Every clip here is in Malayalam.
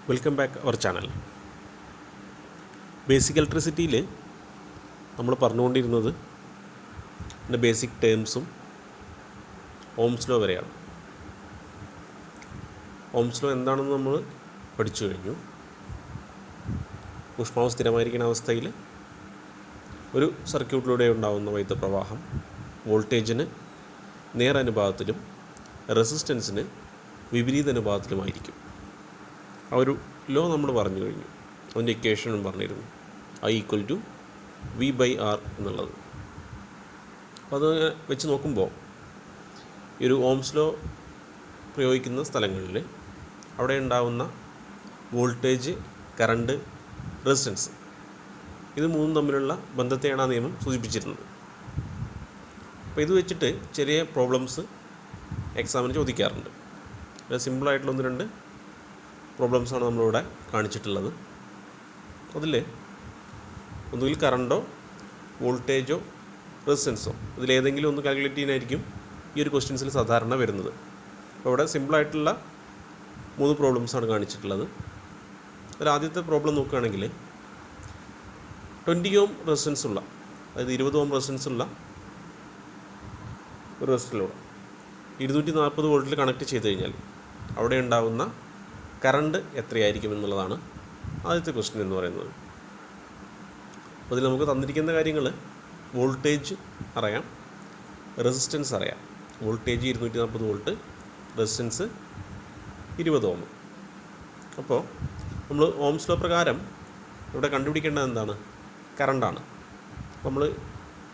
Welcome back our channel. Basic ഇലക്ട്രിസിറ്റിയിൽ നമ്മൾ പറഞ്ഞുകൊണ്ടിരുന്നത് ഇതിൻ്റെ ബേസിക് ടേംസും ഓംസ് ലോ വരെയാണ്. ഓംസ് ലോ എന്താണെന്ന് നമ്മൾ പഠിച്ചു കഴിഞ്ഞു. ഊഷ്മാവ് സ്ഥിരമായിരിക്കുന്ന അവസ്ഥയിൽ ഒരു സർക്യൂട്ടിലൂടെ ഉണ്ടാകുന്ന വൈദ്യുത പ്രവാഹം വോൾട്ടേജിന് നേരനുപാതത്തിലും റെസിസ്റ്റൻസിന് വിപരീത അനുപാതത്തിലുമായിരിക്കും. ആ ഒരു ലോ നമ്മൾ പറഞ്ഞു കഴിഞ്ഞു. അതിൻ്റെ ഇക്വേഷനും പറഞ്ഞിരുന്നു, I=V/R എന്നുള്ളത്. അപ്പോൾ അത് വെച്ച് നോക്കുമ്പോൾ ഈ ഒരു ഓംസ് ലോ പ്രയോഗിക്കുന്ന സ്ഥലങ്ങളിൽ അവിടെ ഉണ്ടാകുന്ന വോൾട്ടേജ്, കറണ്ട്, റെസിസ്റ്റൻസ്, ഇത് മൂന്നും തമ്മിലുള്ള ബന്ധത്തെയാണ് ആ നിയമം സൂചിപ്പിച്ചിരുന്നത്. അപ്പോൾ ഇത് വെച്ചിട്ട് ചെറിയ പ്രോബ്ലംസ് എക്സാമിന് ചോദിക്കാറുണ്ട്. സിമ്പിളായിട്ടുള്ള 1-2 പ്രോബ്ലംസാണ് നമ്മളിവിടെ കാണിച്ചിട്ടുള്ളത്. അതിൽ ഒന്നുകിൽ കറണ്ടോ വോൾട്ടേജോ റെസിസ്റ്റൻസോ ഇതിലേതെങ്കിലും ഒന്ന് കാൽക്കുലേറ്റ് ചെയ്യാനായിരിക്കും ഈ ഒരു ക്വസ്റ്റ്യൻസിൽ സാധാരണ വരുന്നത്. അപ്പോൾ ഇവിടെ സിമ്പിളായിട്ടുള്ള 3 പ്രോബ്ലംസാണ് കാണിച്ചിട്ടുള്ളത്. അതിൽ ആദ്യത്തെ പ്രോബ്ലം നോക്കുകയാണെങ്കിൽ 20 ഓം റെസിസ്റ്റൻസ് ഉള്ള, അതായത് 20 ഓം റെസിസ്റ്റൻസ് ഉള്ള ഒരു റെസിസ്റ്ററിലൂടെ 240 വോൾട്ടിൽ കണക്ട് ചെയ്ത് കഴിഞ്ഞാൽ അവിടെ ഉണ്ടാകുന്ന കറണ്ട് എത്രയായിരിക്കും എന്നുള്ളതാണ് ആദ്യത്തെ ക്വസ്റ്റ്യൻ എന്ന് പറയുന്നത്. അപ്പോൾ അതിൽ നമുക്ക് തന്നിരിക്കുന്ന കാര്യങ്ങൾ വോൾട്ടേജ് അറിയാം, റെസിസ്റ്റൻസ് അറിയാം. വോൾട്ടേജ് 240 വോൾട്ട്, റെസിസ്റ്റൻസ് 20 ഓം. അപ്പോൾ നമ്മൾ ഓംസ് ലോ പ്രകാരം ഇവിടെ കണ്ടുപിടിക്കേണ്ടത് എന്താണ്? കറണ്ടാണ്. നമ്മൾ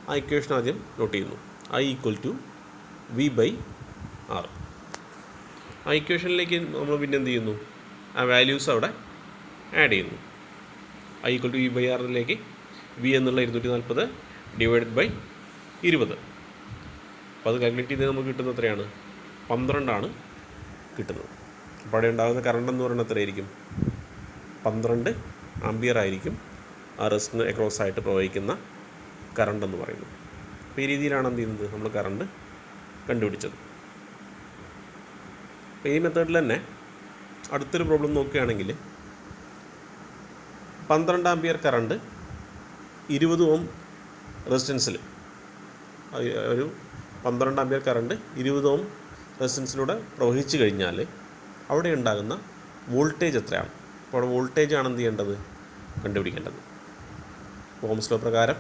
ആ ഇക്വേഷൻ ആദ്യം നോട്ട് ചെയ്യുന്നു, I=V/R. ആ ഇക്വേഷനിലേക്ക് നമ്മൾ പിന്നെ എന്ത് ചെയ്യുന്നു? ആ വാല്യൂസ് അവിടെ ആഡ് ചെയ്യുന്നു. I=V/Rലേക്ക് V എന്നുള്ള 240 /20. അപ്പോൾ അത് കാൽക്കുലേറ്റ് ചെയ്ത് നമുക്ക് കിട്ടുന്നത് എത്രയാണ്? 12 കിട്ടുന്നത്. അപ്പോൾ അവിടെ ഉണ്ടാകുന്ന കറണ്ട് എന്ന് പറയുന്നത് എത്രയായിരിക്കും? 12 ആംപിയർ ആയിരിക്കും ആ റെസിസ്റ്ററിന് അക്രോസ് ആയിട്ട് പ്രവഹിക്കുന്ന കറണ്ട് എന്ന് പറയുന്നത്. അപ്പോൾ ഈ രീതിയിലാണ് എന്ത് ചെയ്യുന്നത്? നമ്മൾ കറണ്ട് കണ്ടുപിടിച്ചത്. അപ്പോൾ ഈ മെത്തേഡിൽ തന്നെ അടുത്തൊരു പ്രോബ്ലം നോക്കുകയാണെങ്കിൽ 12 ആംപിയർ കറണ്ട് 20 ഓം റെസിസ്റ്റൻസിൽ, ഒരു 12 ആംപിയർ കറണ്ട് 20 ഓം റെസിസ്റ്റൻസിലൂടെ പ്രവഹിച്ചു കഴിഞ്ഞാൽ അവിടെ ഉണ്ടാകുന്ന വോൾട്ടേജ് എത്രയാണ്? അപ്പോൾ അവിടെ വോൾട്ടേജാണ് എന്ത് ചെയ്യേണ്ടത്? കണ്ടുപിടിക്കേണ്ടത്. ഓംസ് ലോ പ്രകാരം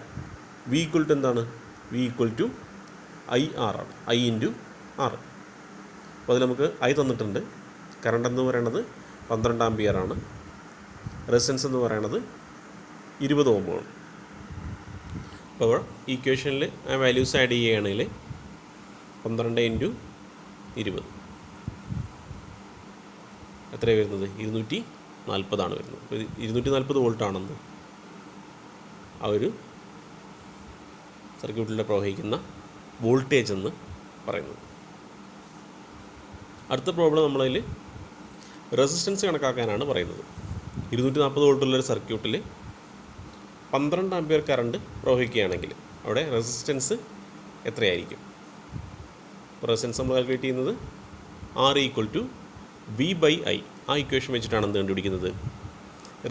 V എന്താണ്? V=IR ആണ്, I×R. അപ്പോൾ അതിൽ നമുക്ക് I തന്നിട്ടുണ്ട്. കറണ്ട് എന്ന് പറയുന്നത് 12 ആംപിയർ ആണ്, റെസിസ്റ്റൻസ് എന്ന് പറയുന്നത് 20 ഓമാണ്. അപ്പോൾ ഈക്വേഷനിൽ ആ വാല്യൂസ് ആഡ് ചെയ്യുകയാണെങ്കിൽ 12 × 20 എത്രയാണ് വരുന്നത്? 240 വരുന്നത്. അപ്പോൾ 240 വോൾട്ടാണെന്ന് ആ ഒരു സർക്യൂട്ടിലൂടെ പ്രവഹിക്കുന്ന വോൾട്ടേജ് എന്ന് പറയുന്നത്. അടുത്ത പ്രോബ്ലം നമ്മളതിൽ റെസിസ്റ്റൻസ് കണക്കാക്കാനാണ് പറയുന്നത്. 240 വോൾട്ടുള്ളൊരു സർക്യൂട്ടിൽ 12 ആംപിയർ കറണ്ട് പ്രവഹിക്കുകയാണെങ്കിൽ അവിടെ റെസിസ്റ്റൻസ് എത്രയായിരിക്കും? റെസിസ്റ്റൻസ് നമ്മൾ കാൽക്കുലേറ്റ് ചെയ്യുന്നത് R=V/I. ആ ഇക്വേഷൻ വെച്ചിട്ടാണ് എന്ത് കണ്ടുപിടിക്കുന്നത്?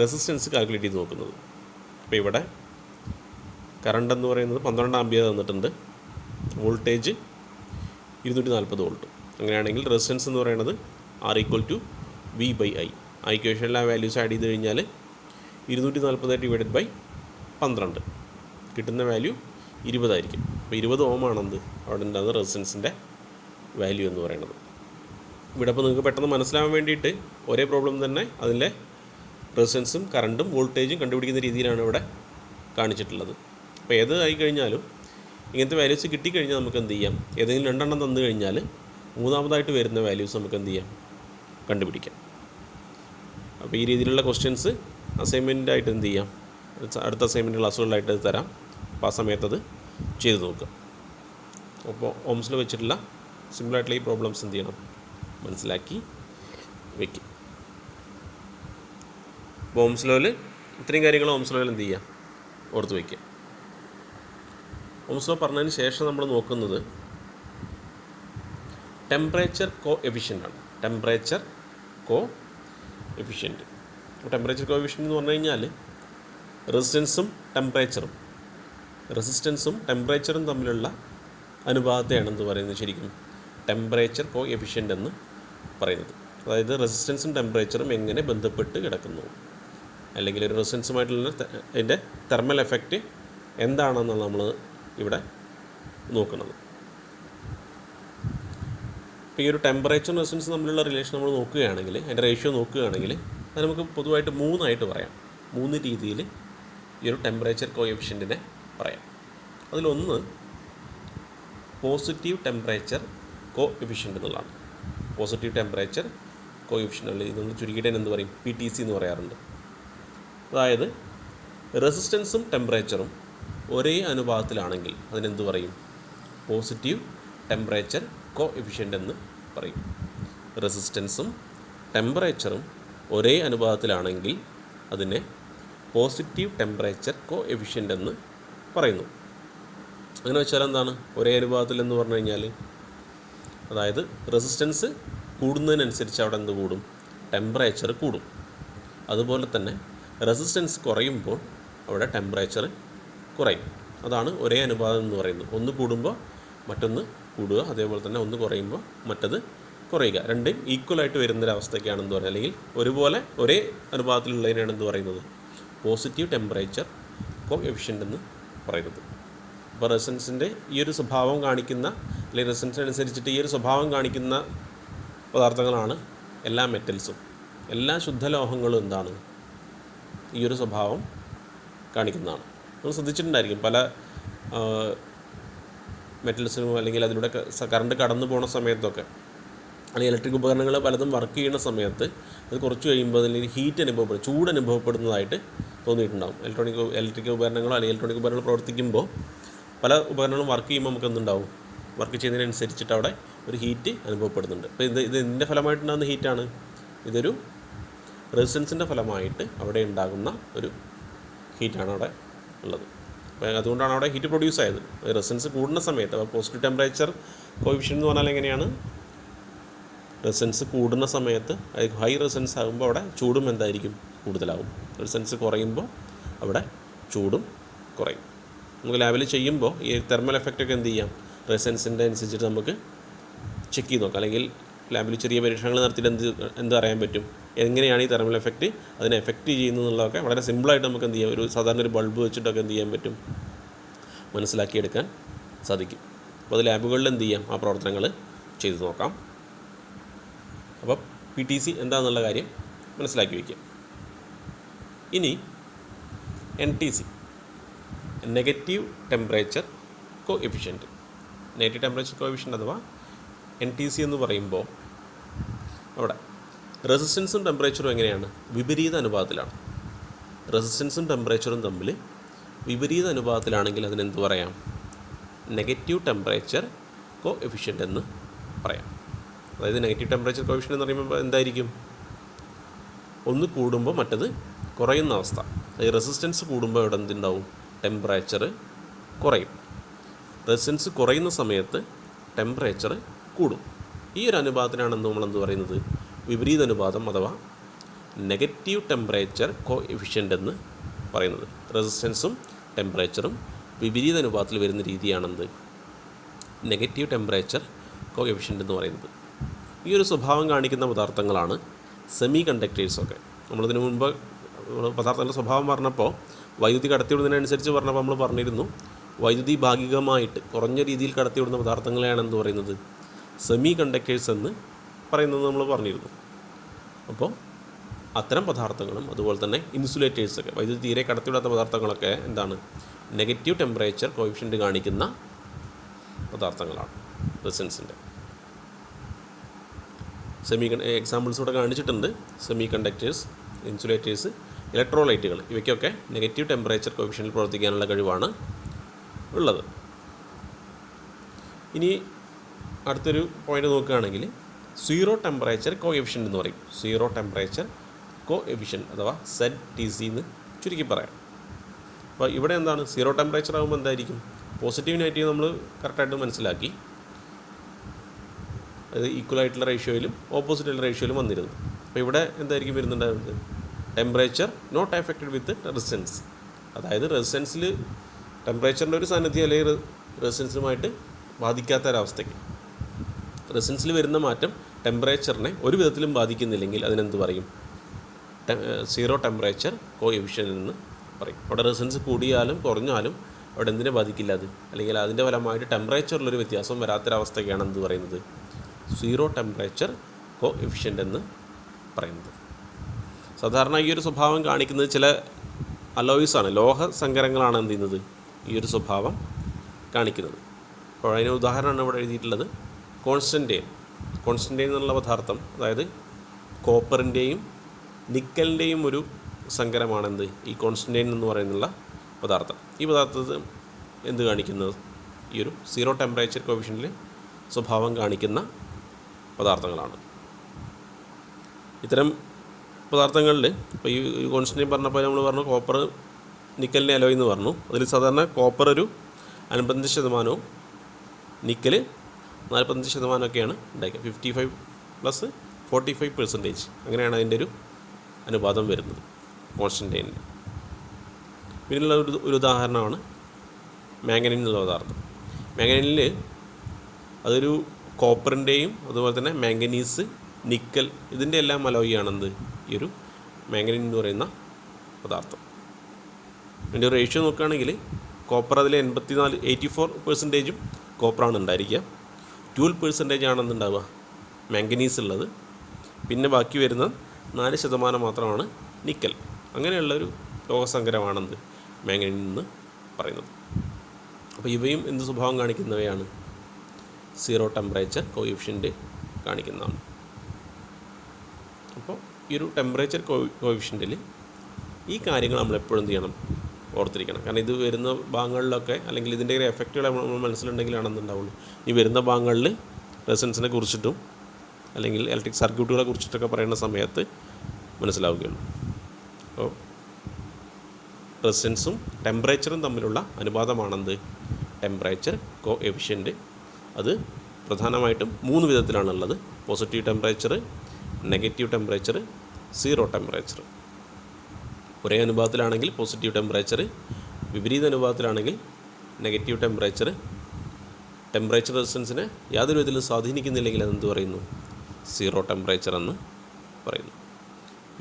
റെസിസ്റ്റൻസ് കാൽക്കുലേറ്റ് ചെയ്ത് നോക്കുന്നത്. അപ്പോൾ ഇവിടെ കറണ്ട് എന്ന് പറയുന്നത് 12 ആംപിയർ തന്നിട്ടുണ്ട്, വോൾട്ടേജ് 240 വോൾട്ട്. അങ്ങനെയാണെങ്കിൽ റെസിസ്റ്റൻസ് എന്ന് പറയുന്നത് R=V/I. ആ ഇക്വേഷനിൽ ആ വാല്യൂസ് ആഡ് ചെയ്ത് കഴിഞ്ഞാൽ 240 /12 കിട്ടുന്ന വാല്യൂ 20 ആയിരിക്കും. അപ്പോൾ 20 ഓമാണെന്ത് അവിടെ ഉണ്ടാകുന്ന റെസിസ്റ്റൻസിൻ്റെ വാല്യൂ എന്ന് പറയുന്നത്. ഇവിടെ ഇപ്പോൾ നിങ്ങൾക്ക് പെട്ടെന്ന് മനസ്സിലാവാൻ വേണ്ടിയിട്ട് ഒരേ പ്രോബ്ലം തന്നെ അതിലെ റെസിസ്റ്റൻസും കറണ്ടും വോൾട്ടേജും കണ്ടുപിടിക്കുന്ന രീതിയിലാണ് ഇവിടെ കാണിച്ചിട്ടുള്ളത്. അപ്പോൾ ഏത് ആയി കഴിഞ്ഞാലും ഇങ്ങനത്തെ വാല്യൂസ് കിട്ടിക്കഴിഞ്ഞാൽ നമുക്ക് എന്ത് ചെയ്യാം? ഏതെങ്കിലും 2 എണ്ണം തന്നു കഴിഞ്ഞാൽ മൂന്നാമതായിട്ട് വരുന്ന വാല്യൂസ് നമുക്ക് എന്ത് ചെയ്യാം? കണ്ടുപിടിക്കാം. അപ്പോൾ ഈ രീതിയിലുള്ള ക്വസ്റ്റ്യൻസ് അസൈൻമെൻറ്റായിട്ട് എന്ത് ചെയ്യാം? അടുത്ത അസൈൻമെൻറ്റ് ക്ലാസ്സുകളിലായിട്ട് തരാം. അപ്പോൾ ആ സമയത്തത് ചെയ്ത് നോക്കുക. അപ്പോൾ ഓംസ് ലോ വെച്ചിട്ടുള്ള സിമ്പിളായിട്ടുള്ള ഈ പ്രോബ്ലംസ് എന്ത് ചെയ്യണം? മനസ്സിലാക്കി വയ്ക്കും. അപ്പോൾ ഓംസ് ലോയിൽ ഇത്രയും കാര്യങ്ങൾ ഓംസ് ലോയിൽ എന്ത് ചെയ്യുക? ഓർത്ത് വയ്ക്കുക. ഓംസ് ലോ പറഞ്ഞതിന് ശേഷം നമ്മൾ നോക്കുന്നത് ടെമ്പറേച്ചർ കോ എഫിഷ്യൻ്റ് ആണ്. ടെമ്പറേച്ചർ കോ എഫിഷ്യൻറ്റ്. ടെമ്പറേച്ചർ കോഎഫിഷ്യൻ്റ് എന്ന് പറഞ്ഞു കഴിഞ്ഞാൽ റെസിസ്റ്റൻസും ടെമ്പറേച്ചറും തമ്മിലുള്ള അനുപാതത്തെയാണ് എന്ത് പറയുന്നത് ശരിക്കും ടെമ്പറേച്ചർ കോഎഫിഷ്യൻ്റ് എന്ന് പറയുന്നത്. അതായത് റെസിസ്റ്റൻസും ടെമ്പറേച്ചറും എങ്ങനെ ബന്ധപ്പെട്ട് കിടക്കുന്നു, അല്ലെങ്കിൽ ഒരു റെസിസ്റ്റൻസുമായിട്ടുള്ള അതിൻ്റെ തെർമൽ എഫക്റ്റ് എന്താണെന്നാണ് നമ്മൾ ഇവിടെ നോക്കുന്നത്. ഇപ്പോൾ ഈ ഒരു ടെമ്പറേച്ചർ റെസിസ്റ്റൻസ് തമ്മിലുള്ള റിലേഷൻ നമ്മൾ നോക്കുകയാണെങ്കിൽ, അതിൻ്റെ റേഷ്യോ നോക്കുകയാണെങ്കിൽ അത് നമുക്ക് പൊതുവായിട്ട് 3 പറയാം. 3 രീതിയിൽ ഈ ഒരു ടെമ്പറേച്ചർ കോഎഫിഷ്യൻറ്റിനെ പറയാം. അതിലൊന്ന് പോസിറ്റീവ് ടെമ്പറേച്ചർ കോഎഫിഷ്യൻ്റ് എന്നുള്ളതാണ്. പോസിറ്റീവ് ടെമ്പറേച്ചർ കോഎഫിഷ്യൻ്റ് ഇതൊന്ന് ചുരുക്കിയിട്ട് എന്ത് പറയും, PTC എന്ന് പറയാറുണ്ട്. അതായത് റെസിസ്റ്റൻസും ടെമ്പറേച്ചറും ഒരേ അനുപാതത്തിലാണെങ്കിൽ അതിനെന്ത് പറയും, പോസിറ്റീവ് ടെമ്പറേച്ചർ കോഎഫിഷ്യൻ്റ് എന്ന് പറയും. റെസിസ്റ്റൻസും ടെമ്പറേച്ചറും ഒരേ അനുപാതത്തിലാണെങ്കിൽ അതിനെ പോസിറ്റീവ് ടെമ്പറേച്ചർ കോഎഫിഷ്യൻ്റ് എന്ന് പറയുന്നു. അങ്ങനെ വെച്ചാൽ എന്താണ് ഒരേ അനുപാതത്തിൽ എന്ന് പറഞ്ഞു കഴിഞ്ഞാൽ, അതായത് റെസിസ്റ്റൻസ് കൂടുന്നതിനനുസരിച്ച് അവിടെ എന്ത് കൂടും, ടെമ്പറേച്ചർ കൂടും. അതുപോലെ തന്നെ റെസിസ്റ്റൻസ് കുറയുമ്പോൾ അവിടെ ടെമ്പറേച്ചർ കുറയും. അതാണ് ഒരേ അനുപാതം എന്ന് പറയുന്നത്. ഒന്ന് കൂടുമ്പോൾ മറ്റൊന്ന് കൂടുക, അതേപോലെ തന്നെ ഒന്ന് കുറയുമ്പോൾ മറ്റത് കുറയുക. രണ്ടും ഈക്വലായിട്ട് വരുന്നൊരവസ്ഥയ്ക്കാണെന്ന് പറയുന്നത്, അല്ലെങ്കിൽ ഒരുപോലെ ഒരേ അനുപാതത്തിലുള്ളതിനാണ് എന്ത് പറയുന്നത്, പോസിറ്റീവ് ടെമ്പറേച്ചർ കോഎഫിഷ്യൻ്റ് എന്ന് പറയുന്നത്. അപ്പോൾ റെസിസ്റ്റൻസിൻ്റെ ഈ ഒരു സ്വഭാവം കാണിക്കുന്ന, അല്ലെങ്കിൽ റെസിസ്റ്റൻസിനനുസരിച്ചിട്ട് ഈ ഒരു സ്വഭാവം കാണിക്കുന്ന പദാർത്ഥങ്ങളാണ് എല്ലാ മെറ്റൽസും. എല്ലാ ശുദ്ധലോഹങ്ങളും എന്താണ്, ഈ ഒരു സ്വഭാവം കാണിക്കുന്നതാണ്. നമ്മൾ ശ്രദ്ധിച്ചിട്ടുണ്ടായിരിക്കും പല മെറ്റൽസിനും, അല്ലെങ്കിൽ അതിലൂടെ കറണ്ട് കടന്നു പോകുന്ന സമയത്തൊക്കെ, അല്ലെങ്കിൽ ഇലക്ട്രിക് ഉപകരണങ്ങൾ പലതും വർക്ക് ചെയ്യുന്ന സമയത്ത് അത് കുറച്ച് കഴിയുമ്പോൾ അതിൽ ഹീറ്റ് അനുഭവപ്പെടും, ചൂട് അനുഭവപ്പെടുന്നതായിട്ട് തോന്നിയിട്ടുണ്ടാകും. ഇലക്ട്രിക് ഉപകരണങ്ങളോ അല്ലെങ്കിൽ ഇലക്ട്രോണിക് ഉപകരണങ്ങൾ പ്രവർത്തിക്കുമ്പോൾ പല ഉപകരണങ്ങളും വർക്ക് ചെയ്യുമ്പോൾ നമുക്ക് എന്തുണ്ടാവും, വർക്ക് ചെയ്യുന്നതിനനുസരിച്ചിട്ട് അവിടെ ഒരു ഹീറ്റ് അനുഭവപ്പെടുന്നുണ്ട്. അപ്പോൾ ഇത് ഇതിൻ്റെ ഫലമായിട്ടുണ്ടാകുന്ന ഹീറ്റാണ്, ഇതൊരു റെസിസ്റ്റൻസിൻ്റെ ഫലമായിട്ട് അവിടെ ഉണ്ടാകുന്ന ഒരു ഹീറ്റാണ് അവിടെ ഉള്ളത്. അപ്പോൾ അതുകൊണ്ടാണ് അവിടെ ഹീറ്റ് പ്രൊഡ്യൂസ് ആയത്. റെസിസ്റ്റൻസ് കൂടുന്ന സമയത്ത്, അപ്പോൾ പോസിറ്റീവ് ടെമ്പറേച്ചർ കോഎഫിഷ്യൻ്റ് എന്ന് പറഞ്ഞാൽ എങ്ങനെയാണ്, റെസിസ്റ്റൻസ് കൂടുന്ന സമയത്ത് ഹൈ റെസിസ്റ്റൻസ് ആകുമ്പോൾ അവിടെ ചൂടും എന്തായിരിക്കും, കൂടുതലാകും. റെസിസ്റ്റൻസ് കുറയുമ്പോൾ അവിടെ ചൂടും കുറയും. നമുക്ക് ലാബിൽ ചെയ്യുമ്പോൾ ഈ തെർമൽ എഫക്റ്റൊക്കെ എന്ത് ചെയ്യാം, റെസിസ്റ്റൻസിൻ്റെ അനുസരിച്ചിട്ട് നമുക്ക് ചെക്ക് ചെയ്ത് നോക്കാം. അല്ലെങ്കിൽ ലാബിൽ ചെറിയ പരീക്ഷണങ്ങൾ നടത്തിയിട്ട് എന്ത് അറിയാൻ പറ്റും, എങ്ങനെയാണ് ഈ തെർമൽ എഫക്റ്റ് അതിനെ എഫക്റ്റ് ചെയ്യുന്നതെന്നുള്ളതൊക്കെ വളരെ സിമ്പിളായിട്ട് നമുക്ക് എന്ത് ചെയ്യാം, ഒരു സാധാരണ ഒരു ബൾബ് വെച്ചിട്ടൊക്കെ എന്ത് ചെയ്യാൻ പറ്റും, മനസ്സിലാക്കിയെടുക്കാൻ സാധിക്കും. അപ്പോൾ അത് ലാബുകളിൽ എന്ത് ചെയ്യാം, ആ പ്രവർത്തനങ്ങൾ ചെയ്തു നോക്കാം. അപ്പോൾ PTC എന്താണെന്നുള്ള കാര്യം മനസ്സിലാക്കി വയ്ക്കുക. ഇനി NTC, negative temperature coefficient. Negative temperature coefficient അഥവാ NTC എന്ന് പറയുമ്പോൾ അവിടെ റെസിസ്റ്റൻസും ടെമ്പറേച്ചറും എങ്ങനെയാണ്, വിപരീത അനുപാതത്തിലാണ്. റെസിസ്റ്റൻസും ടെമ്പറേച്ചറും തമ്മിൽ വിപരീത അനുപാതത്തിലാണെങ്കിൽ അതിനെന്ത് പറയാം, നെഗറ്റീവ് ടെമ്പറേച്ചർ കോഎഫിഷ്യൻ്റ് എന്ന് പറയാം. അതായത് നെഗറ്റീവ് ടെമ്പറേച്ചർ കോഎഫിഷ്യൻ്റ് എന്ന് പറയുമ്പോൾ എന്തായിരിക്കും, ഒന്ന് കൂടുമ്പോൾ മറ്റത് കുറയുന്ന അവസ്ഥ. അതായത് റെസിസ്റ്റൻസ് കൂടുമ്പോൾ ഇവിടെ എന്തുണ്ടാവും, ടെമ്പറേച്ചർ കുറയും. റെസിസ്റ്റൻസ് കുറയുന്ന സമയത്ത് ടെമ്പറേച്ചർ കൂടും. ഈ ഒരു അനുപാതത്തിനാണ് നമ്മളെന്ത് പറയുന്നത്, വിപരീത അനുപാതം അഥവാ നെഗറ്റീവ് ടെമ്പറേച്ചർ കോഎഫിഷ്യൻ്റ് എന്ന് പറയുന്നത്. റെസിസ്റ്റൻസും ടെമ്പറേച്ചറും വിപരീത അനുപാതത്തിൽ വരുന്ന രീതിയാണെന്ത്, നെഗറ്റീവ് ടെമ്പറേച്ചർ കോഎഫിഷ്യൻ്റ് എന്ന് പറയുന്നത്. ഈ ഒരു സ്വഭാവം കാണിക്കുന്ന പദാർത്ഥങ്ങളാണ് സെമി കണ്ടക്ടേഴ്സൊക്കെ. നമ്മളിതിനു മുമ്പ് പദാർത്ഥങ്ങളുടെ സ്വഭാവം പറഞ്ഞപ്പോൾ വൈദ്യുതി കടത്തിവിടുന്നതിനനുസരിച്ച് പറഞ്ഞപ്പോൾ നമ്മൾ പറഞ്ഞിരുന്നു, വൈദ്യുതി ഭാഗികമായിട്ട് കുറഞ്ഞ രീതിയിൽ കടത്തിവിടുന്ന പദാർത്ഥങ്ങളെയാണ് എന്ത് പറയുന്നത്, സെമി കണ്ടക്ടേഴ്സ് എന്ന് പറയുന്നത് നമ്മൾ പറഞ്ഞിരുന്നു. അപ്പോൾ അത്തരം പദാർത്ഥങ്ങളും അതുപോലെ തന്നെ ഇൻസുലേറ്റേഴ്സൊക്കെ, വൈദ്യുതി തീരെ കടത്തിവിടാത്ത പദാർത്ഥങ്ങളൊക്കെ എന്താണ്, നെഗറ്റീവ് ടെമ്പറേച്ചർ കോഎഫിഷ്യൻ്റ് കാണിക്കുന്ന പദാർത്ഥങ്ങളാണ് റെസിസ്റ്റൻസിൻ്റെ. എക്സാമ്പിൾസ് ഇവിടെ കാണിച്ചിട്ടുണ്ട്. സെമി കണ്ടക്ടേഴ്സ്, ഇൻസുലേറ്റേഴ്സ്, ഇലക്ട്രോലൈറ്റുകൾ, ഇവയ്ക്കൊക്കെ നെഗറ്റീവ് ടെമ്പറേച്ചർ കോഎഫിഷ്യൻ്റിൽ പ്രവർത്തിക്കാനുള്ള കഴിവാണ് ഉള്ളത്. ഇനി അടുത്തൊരു പോയിൻ്റ് നോക്കുകയാണെങ്കിൽ സീറോ ടെമ്പറേച്ചർ കോഎഫിഷ്യൻ്റ് എന്ന് പറയും. സീറോ ടെമ്പറേച്ചർ കോഎഫിഷ്യൻ്റ് അഥവാ ZTC എന്ന് ചുരുക്കി പറയാം. അപ്പോൾ ഇവിടെ എന്താണ്, സീറോ ടെമ്പറേച്ചർ ആകുമ്പോൾ എന്തായിരിക്കും, പോസിറ്റീവ് നെഗറ്റീവ് നമ്മൾ കറക്റ്റായിട്ട് മനസ്സിലാക്കി. അത് ഈക്വലായിട്ടുള്ള റേഷ്യോയിലും ഓപ്പോസിറ്റുള്ള റേഷ്യോയിലും വന്നിരുന്നു. അപ്പോൾ ഇവിടെ എന്തായിരിക്കും വരുന്നുണ്ടായിരുന്നത്, temperature not affected with resistance. അതായത് റെസിസ്റ്റൻസിൽ ടെമ്പറേച്ചറിൻ്റെ ഒരു സാന്നിധ്യം അല്ലെങ്കിൽ റെസിസ്റ്റൻസുമായിട്ട് ബാധിക്കാത്ത ഒരവസ്ഥയ്ക്ക്. റെസിസ്റ്റൻസിൽ വരുന്ന മാറ്റം ടെമ്പറേച്ചറിനെ ഒരു വിധത്തിലും ബാധിക്കുന്നില്ലെങ്കിൽ അതിനെന്ത് പറയും? സീറോ ടെമ്പറേച്ചർ കോഎഫിഷ്യൻ്റ് എന്ന് പറയും. അവിടെ റെസിസ്റ്റൻസ് കൂടിയാലും കുറഞ്ഞാലും അവിടെ എന്തിനെ ബാധിക്കില്ല അത്, അല്ലെങ്കിൽ അതിൻ്റെ ഫലമായിട്ട് ടെമ്പറേച്ചറിലൊരു വ്യത്യാസം വരാത്തൊരവസ്ഥയ്ക്കാണ് എന്ത് പറയുന്നത്? സീറോ ടെമ്പറേച്ചർ കോഎഫിഷ്യൻ്റ് എന്ന് പറയുന്നത്. സാധാരണ ഈ ഒരു സ്വഭാവം കാണിക്കുന്നത് ചില അലോയ്സാണ്, ലോഹ സങ്കരങ്ങളാണ് എന്ത് ചെയ്യുന്നത് ഈ ഒരു സ്വഭാവം കാണിക്കുന്നത്. അപ്പോൾ അതിന് ഉദാഹരണമാണ് ഇവിടെ എഴുതിയിട്ടുള്ളത്. കോൺസ്റ്റൻറ്റൈൻ എന്നുള്ള പദാർത്ഥം, അതായത് കോപ്പറിൻ്റെയും നിക്കലിൻ്റെയും ഒരു സങ്കരമാണെന്ത് ഈ കോൺസ്റ്റൻറ്റൈൻ എന്ന് പറയുന്നുള്ള പദാർത്ഥം. ഈ പദാർത്ഥത്തിൽ എന്ത് കാണിക്കുന്നത്? ഈ ഒരു സീറോ ടെമ്പറേച്ചർ കോഎഫിഷ്യൻ്റിൽ സ്വഭാവം കാണിക്കുന്ന പദാർത്ഥങ്ങളാണ്. ഇത്തരം പദാർത്ഥങ്ങളിൽ ഇപ്പോൾ ഈ കോൺസ്റ്റൻറ്റൈൻ പറഞ്ഞപ്പോൾ നമ്മൾ പറഞ്ഞു കോപ്പർ നിക്കലിൻ്റെ അലോയ് എന്ന് പറഞ്ഞു. അതിൽ സാധാരണ കോപ്പർ ഒരു 55%, നിക്കൽ 45%ഒക്കെയാണ് ഉണ്ടാക്കുക. 55 പ്ലസ് 45% അങ്ങനെയാണ് അതിൻ്റെ ഒരു അനുപാതം വരുന്നത് കോൺസ്റ്റൻറ്റൈനിന്. പിന്നെയുള്ള ഒരു ഉദാഹരണമാണ് മാംഗനീൻ എന്നുള്ള പദാർത്ഥം. മാംഗനീനിൽ അതൊരു കോപ്പറിൻ്റെയും അതുപോലെ തന്നെ മാംഗനീസ്, നിക്കൽ ഇതിൻ്റെ എല്ലാം അലോയിയാണെന്ത് ഈ ഒരു മാംഗനീൻ എന്ന് പറയുന്ന പദാർത്ഥം. അതിൻ്റെ ഒരു റേഷ്യോ നോക്കുകയാണെങ്കിൽ കോപ്പർ അതിൽ 84% കോപ്പറാണ് ഉണ്ടായിരിക്കുക. 12% ആണെന്നുണ്ടാവുക മാംഗനീസ് ഉള്ളത്. പിന്നെ ബാക്കി വരുന്ന 4% മാത്രമാണ് നിക്കൽ. അങ്ങനെയുള്ളൊരു ലോഹസങ്കരമാണെന്ത് മാംഗനീൻ എന്ന് പറയുന്നത്. അപ്പോൾ ഇവയും എന്ത് സ്വഭാവം കാണിക്കുന്നവയാണ്? സീറോ ടെമ്പറേച്ചർ കോഎഫിഷ്യൻ്റ് കാണിക്കുന്നതാണ്. അപ്പോൾ ഈ ഒരു ടെമ്പറേച്ചർ കോഎഫിഷ്യൻ്റിൽ ഈ കാര്യങ്ങൾ നമ്മളെപ്പോഴും എന്ത് ചെയ്യണം? ഓർത്തിരിക്കണം. കാരണം ഇത് വരുന്ന ഭാഗങ്ങളിലൊക്കെ അല്ലെങ്കിൽ ഇതിൻ്റെ ഒരു എഫക്റ്റുകൾ നമ്മൾ മനസ്സിലുണ്ടെങ്കിലാണെന്നുണ്ടാവുള്ളൂ ഈ വരുന്ന ഭാഗങ്ങളിൽ റെസിസ്റ്റൻസിനെ കുറിച്ചിട്ടും അല്ലെങ്കിൽ ഇലക്ട്രിക് സർക്യൂട്ടുകളെ കുറിച്ചിട്ടൊക്കെ പറയുന്ന സമയത്ത് മനസ്സിലാവുകയുള്ളൂ. അപ്പോൾ റെസിസ്റ്റൻസും ടെമ്പറേച്ചറും തമ്മിലുള്ള അനുപാതമാണെന്ത് ടെമ്പറേച്ചർ കോഎഫിഷ്യൻ്റ്. അത് പ്രധാനമായിട്ടും 3 വിധത്തിലാണുള്ളത്: positive temperature, negative temperature, zero temperature. ഒരേ അനുപാതത്തിലാണെങ്കിൽ പോസിറ്റീവ് ടെമ്പറേച്ചർ, വിപരീത അനുപാതത്തിലാണെങ്കിൽ നെഗറ്റീവ് ടെമ്പറേച്ചർ. ടെമ്പറേച്ചർ റെസിസ്റ്റൻസിനെ യാതൊരു വിധത്തിലും സ്വാധീനിക്കുന്നില്ലെങ്കിൽ അതെന്ത് പറയുന്നു? സീറോ ടെമ്പറേച്ചർ എന്ന് പറയുന്നു.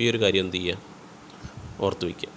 ഈ ഒരു കാര്യം എന്ത് ചെയ്യുക? ഓർത്ത് വയ്ക്കുക.